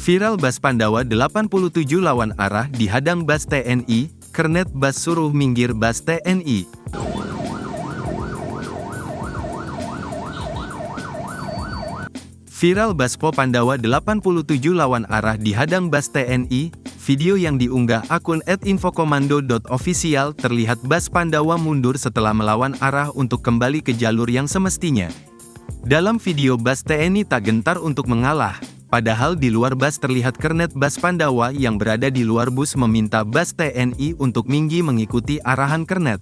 Viral bus Pandawa 87 lawan arah dihadang bus TNI, kernet bus suruh minggir bus TNI. Viral bus Po Pandawa 87 lawan arah dihadang bus TNI, video yang diunggah akun @infokomando.official terlihat bus Pandawa mundur setelah melawan arah untuk kembali ke jalur yang semestinya. Dalam video bus TNI tak gentar untuk mengalah, padahal di luar bus terlihat kernet bus Pandawa yang berada di luar bus meminta bus TNI untuk minggir mengikuti arahan kernet.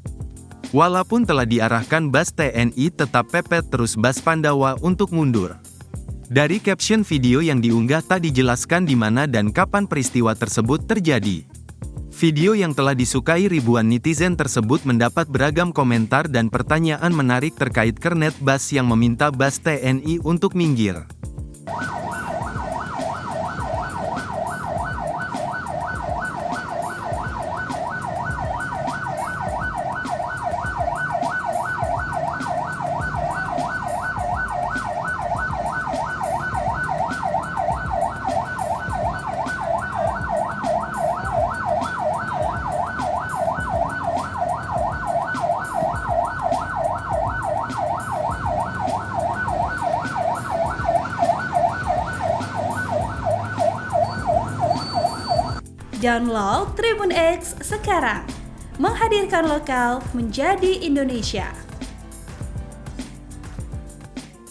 Walaupun telah diarahkan bus TNI tetap pepet terus bus Pandawa untuk mundur. Dari caption video yang diunggah tak dijelaskan di mana dan kapan peristiwa tersebut terjadi. Video yang telah disukai ribuan netizen tersebut mendapat beragam komentar dan pertanyaan menarik terkait kernet bus yang meminta bus TNI untuk minggir. Download Tribun X sekarang, menghadirkan lokal menjadi Indonesia.